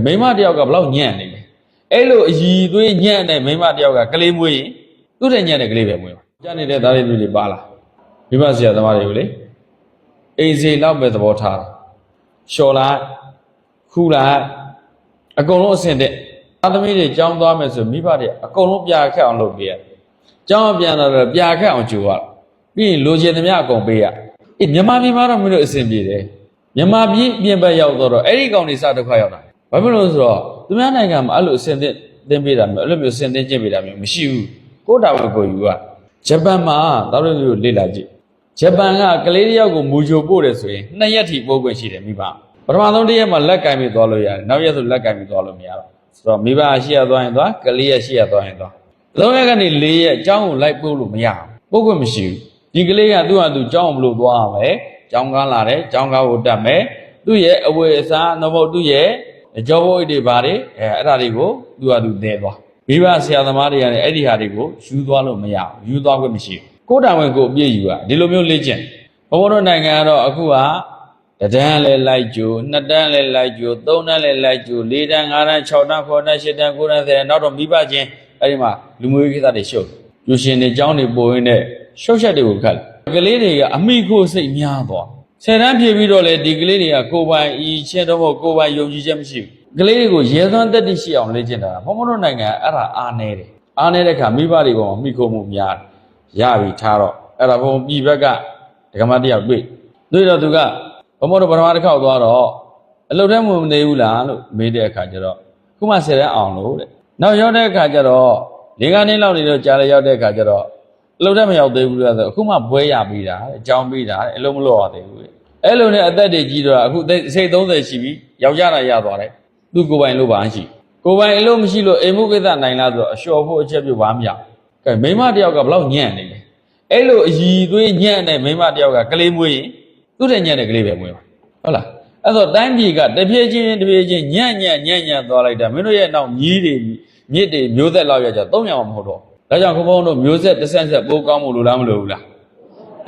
မိမတယောက်ကဘလောက်ညံ့နေလဲအဲ့လိုအည်သွေးညံ့တဲ့မိမတယောက်ကကလေးမွေးရင်သူ့တဲ့ညံ့တဲ့ကလေးပဲမွေးပါကြားနေတဲ့သားလေးတွေပါလာမိဘဆရာသမားတွေကိုလေအိမ်စီလောက်ပဲသဘောထားတာလျှော်လိုက်ခူးလိုက်အကုန်လုံးအဆင်တဲ့သားသမီးတွေကြောင်းသွားမယ်ဆိုမိဘတွေအကုန်လုံးပြာခက်အောင်လုပ်ပေးရကြောင်းပြန်တော့ပြာခက်အောင်ကြိုရပြီးရင်လိုချင်သမျှအကုန်ပေးရအေးမြန်မာပြည်မှာတော့မင်းတို့အဆင်ပြေတယ်မြန်မာပြည်ပြင်ပရောက်တော့အဲ့ဒီကောင်တွေစဒုက္ခရောက်တာဘာဖြစ်လို့ဆိုတော့သူများနိုင်ငံမှာအဲ့လိုအဆင်သင့်ပေးတာမျိုးအဲ့လိုမျိုးအဆင်သင့်ကျင့်ပေးတာမျိုးမရှိဘူးကိုတာဝန်ကိုယူကဂျပန်မှာတော်တော်လေးလေ့လာကြည့်ဂျပန်ကကလေးတယောက်ကိုမူချိုပို့တယ်ဆိုရင်2ရက်ထိပို့ခွင့်ရှိတယ်မိဘပထမဆုံးတစ်ရက်မှာလက်ကင်ပြီးသွားလို့ရတယ်နောက်ရက်ဆိုလက်ကင်ပြီးသွားလို့မရတော့ဆိုတော့မိဘရှိရသွားရင်သွားကလေးရရှိရသွားရင်သွား3ရက်ကနေ4ရက်အကြောင်းကိုလိုက်ပို့လို့မရဘူးပို့ခွင့်မရှိဘူးဒီကလေးကသူ့ဟာသူအကြောင်းဘလို့သွားရမယ်အကြောင်းကားလာတယ်အကြောင်းကားကိုတက်မယ်သူ့ရဲ့အဝေအစားနှုတ်ဖို့သူ့ရဲ့အကျော်ဘိုးတွေပါတယ်အဲ့ဒါတွေကိုသူ့ဟာသူသဲသွားမိဘဆရာသမားတွေကလည်းအဲ့ဒီဟာတွေကိုယူသွားလို့မရဘူးယူသွားခွင့်မရှိဘူးကိုတာဝန်ကိုအပြည့်ယူရဒီလိုမျိုးလေ့ကျင့်ဘုံဘုံတို့နိုင်ငံကတော့အခုကတဒန်းလဲလိုက်ကြို2တန်းလဲလိုက်ကြို3တန်းလဲလိုက်ကြို4တန်း5တန်း6တန်း9တန်း10တန်း9တန်း10တန်းနောက်တော့မိဘချင်းအဲ့ဒီမှာလူမျိုးရေးကိစ္စတွေရှုပ်ကျူရှင်တွေအကြောင်းတွေပို့ရင်းနဲ့ရှုပ်ချက်တွေကိုခတ်ကလေးတွေကအမိခိုးစိတ်များသွား10တန်းဖြည့်ပြီးတော့လေဒီကလေးတွေကကိုယ်ပိုင်ဤချင်းတော့ကိုယ်ပိုင်ယုံကြည်ချက်မရှိဘူးကလေးတွေကိုရဲသွမ်းတက်တိရှိအောင်လေ့ကျင့်တာဘုံဘုံတို့နိုင်ငံအဲ့ဒါအားနေတယ်အားနေတဲ့ခါမိဘတွေပေါ်မှာမိခိုးမှုများရပြီထားတော့အဲ့ဒါဘုံပြည်ဘက်ကဒကမတယောက်တွေ့တော့သူကဘုံဘုံတို့ပထမတစ်ခေါက်သွားတော့အလုပ်ထဲမနေဘူးလားလို့မေးတဲ့အခါကျတော့ခုမှ10တန်းအောင်လို့တဲ့နောက်ရောက်တဲ့အခါကျတော့၄၅နှစ်လောက်နေတော့ကြားလဲရောက်တဲ့အခါကျတော့အလုပ်ထဲမရောက်သေးဘူးလို့ဆိုအခုမှဘွဲရပြီးတာတဲ့အကြောင်းပြီးတာအလုပ်မလုပ်ရသေးဘူးတဲ့အဲ့လိုနဲ့အသက်တွေကြီးတော့အခုစိတ်30ရှိပြီယောက်ျားတာရသွားတယ်သူကိုယ်ပိုင်လို့ပါရှိကိုယ်ပိုင်အလုပ်မရှိလို့အိမ်မှုကိစ္စနိုင်လားဆိုတော့အလျှော်ဖို့အချက်ပြဘာမရကဲမိမတယောက်ကဘလောက်ညံ့နေလဲအဲ့လိုအည်သွေးညံ့တဲ့မိမတယောက်ကကလေးမွေးရင်သူ့တဲ့ညံ့တဲ့ကလေးပဲမွေးပါဟုတ်လားအဲ့တော့တိုင်းပြည်ကတဖြည်းချင်းညံ့သွားလိုက်တာမင်းတို့ရဲ့နောက်မြည်တွေမြစ်တွေမျိုးသက်လောက်ရကြ300မှမဟုတ်တော့ဒါကြောင့်ခွန်ဘုန်းတို့မျိုးဆက်တစ်ဆက်ပိုးကောင်းဖို့လိုလားမလိုဘူးလာ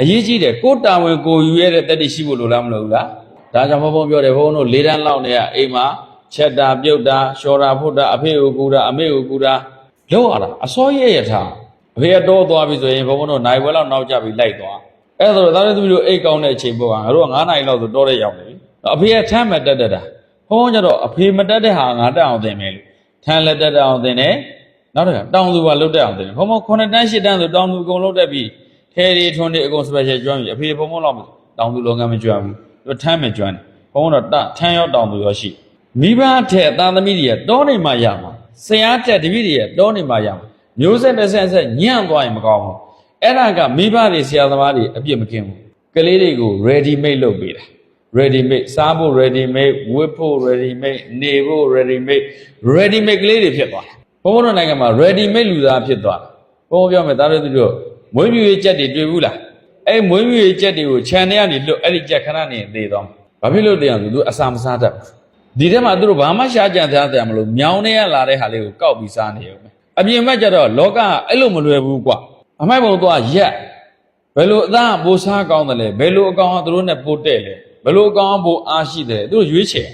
းအရေးကြီးတယ်ကိုတာဝန်ကိုယူရတဲ့တက်တိရှိဖို့လိုလားမလိုဘူးလားဒါကြောင့်ဘုန်းပြောတယ်ဘုန်းတို့၄တန်းလောက်နေရအိမ်မှာချက်တာပြုတ်တာလျှော်တာဖုတ်တာအဖေကိုကူတာအမေကိုကူတာလောက်ရတာအစောရရထားအဖေကတော့သွားပြီဆိုရင်ဘုန်းတို့နိုင်ဝဲလောက်နောက်ကျပြီးလိုက်သွားအဲ့ဒါဆိုသားသမီးတို့အိတ်ကောင်းတဲ့အချိန်ပေါ့ကငါတို့က9နိုင်လောက်ဆိုတော့တဲ့ရောက်နေပြီအဖေကထမ်းမတက်တာဘုန်းကျတော့အဖေမတက်တဲ့ဟာငါတက်အောင်သင်မယ်လို့ထမ်းလက်တက်အောင်သင်တယ်နောက်တစ်ခါတောင်သူကလုတ်တက်အောင်သင်တယ်ဘုံဘုံ9တန်း10တန်းဆိုတောင်သူအကုန်လုတ်တက်ပြီးထဲရီထွန်းတွေအကုန် special ကျွမ်းပြီအဖေဘုံဘုံလောက်တောင်သူလောကမကျွမ်းဘူးသူထမ်းမကျွမ်းတယ်ဘုံဘုံတော့ထမ်းရောတောင်သူရောရှိမိဘထဲသားသမီးတွေကတောနေမှရမှာဆရာတက်တပည့်တွေတောနေမှရမှာမျိုးဆက်တစ်ဆက်ညံ့သွားရင်မကောင်းဘူးအဲ့ဒါကမိဘတွေဆရာသမားတွေအပြစ်မကင်းဘူးကလေးတွေကို ready made လုပ်ပေးတာ ready made စားဖို့ ready made ဝတ်ဖို့ ready made နေဖို့ ready made ကလေးတွေဖြစ်သွားဘုံဘုံတို့နိုင်ငံမှာ ready made လူသားဖြစ်သွားဘုံဘုံပြောမယ်သားတို့တို့မွေးမြူရေးကြက်တွေတွေ့ဘူးလားအဲ့မွေးမြူရေးကြက်တွေကိုခြံထဲကနေလွတ်အဲ့ဒီကြက်ခဏနေသေသွားဘာဖြစ်လို့တရားသူအစာမစားတတ်ဒီထဲမှာသူတို့ဘာမှရှားကြံသားတယ်မလို့မြောင်းနေရလာတဲ့ဟာလေးကိုကောက်ပြီးစားနေရုံပဲအပြင်ဘက်ကျတော့လောကအဲ့လိုမလွယ်ဘူးကွာအမိုက်ဘုံသွားရက်ဘယ်လိုအသားပိုစားကောင်းတယ်လဲဘယ်လိုအကောင်သူတို့နဲ့ပိုတဲ့လဲဘယ်လိုအကောင်ပိုအားရှိတယ်သူတို့ရွေးချယ်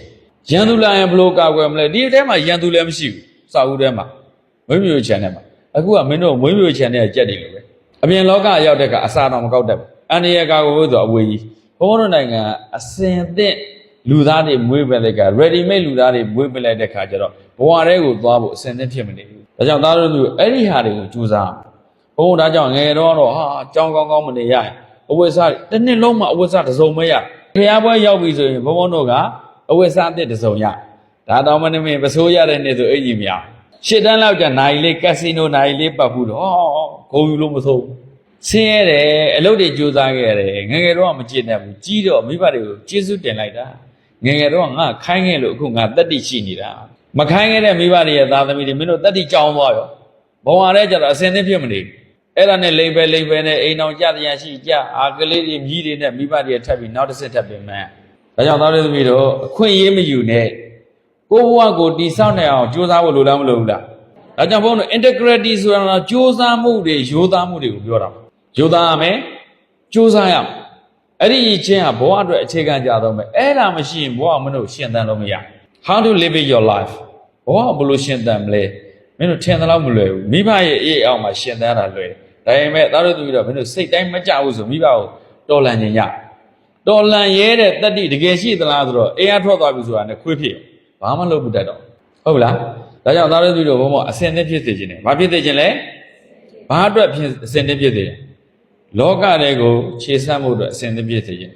ရန်သူလာရင်ဘယ်လိုကာကွယ်မလဲဒီထဲမှာရန်သူလည်းမရှိဘူးစာအုပ်ထဲမှာမွေးမြူချန်ထဲမှာအခုကမင်းတို့မွေးမြူချန်ထဲကြက်တယ်လို့ပဲအပြင်လောကရောက်တဲ့ကအစာတော်မကောက်တတ်ဘူးအန္တရာယ်ကာကွယ်ဖို့ဆိုအဝေးကြီးဘုန်းဘုန်းတို့နိုင်ငံအစင်သင့်လူသားတွေမွေးပတဲ့က ready made လူသားတွေမွေးပလိုက်တဲ့ခါကျတော့ဘဝတွေကိုသွားဖို့အစင်သင့်ဖြစ်မနေဘူးဒါကြောင့်သားတို့မျိုးအဲ့ဒီဟာတွေကိုကြိုးစားဘုန်းဒါကြောင့်ငယ်တော့ဟာကြောင်းကောင်းမနေရရင်အဝတ်စားတစ်နှစ်လုံးမှအဝတ်စားတစ်စုံမရဖျားပွဲရောက်ပြီဆိုရင်ဘုန်းဘုန်းတို့ကအဝတ်စားတစ်စုံရဒါတော့မနေပစိုးရတဲ့နေ့ဆိုအင်ကြီးမရရှစ်တန်းလောက်ကျနိုင်လေးကက်စီနိုနိုင်လေးပတ်ဘူးတော့ဂုံယူလို့မဆုံးဆင်းရဲတယ်အလုပ်တွေကြိုးစားခဲ့ရတယ်ငယ်တော့မကြည့်နိုင်ဘူးကြီးတော့မိဘတွေကိုကျေးဇူးတင်လိုက်တာငယ်တော့ငါခိုင်းခဲ့လို့အခုငါတက်တိရှိနေတာမခိုင်းခဲ့တဲ့မိဘတွေရဲ့သားသမီးတွေမင်းတို့တက်တိကြောင်းသွားရောဘုံရတဲ့ကျတော့အစင်သင်းဖြစ်မနေဘူးအဲ့ဒါနဲ့လိမ့်ပဲနဲ့အိမ်အောင်ကြတရားရှိကြအာကလေးတွေမြည်တွေနဲ့မိဘတွေထပ်ပြီးနောက်တစ်ဆက်ထပ်ပြင်မယ်ဒါကြောင့်သားသမီးတို့အခွင့်အရေးမယူနဲ့ကိုဘဝကိုတိဆောက်နိုင်အောင်ကြိုးစားဖို့လိုလားမလိုဘူးလားဒါကြောင့်ဘုန်းတို့ integrity ဆိုတာကြိုးစားမှုတွေရိုးသားမှုတွေကိုပြောတာရိုးသားရမယ်ကြိုးစားရမယ်အဲ့ဒီချင်းဟာဘဝအတွက်အခြေခံကြတော့မယ်အဲ့ဒါမရှိရင်ဘဝမလို့ရှင်းသန်လို့မရ how to live your life ဘောဘလို့ရှင်းတမ်းမလဲမင်းတို့ထင်သလောက်မလွယ်ဘူးမိဘရဲ့အေးအောင်မှာရှင်းတမ်းတာလွယ်ဒါပေမဲ့သားတို့သူပြီးတော့မင်းတို့စိတ်တိုင်းမကြဘူးဆိုမိဘကိုတော်လန်ခြင်းရတော်လန်ရဲတဲ့တတ္တိတကယ်ရှိသလားဆိုတော့အေးအားထွက်သွားပြီဆိုတာနဲ့ခွေးဖြစ်ဘာမှလုပ်မတတ်တော့ဟုတ်လားဒါကြောင့်သားတို့သူတို့ဘုံဘောအစင်သစ်ဖြစ်စေခြင်းနဲ့ဘာဖြစ်စေခြင်းလဲဘာအတွက်ဖြစ်အစင်သစ်ဖြစ်စေလဲလောကတွေကိုခြေဆန့်မှုအတွက်အစင်သစ်ဖြစ်စေခြင်း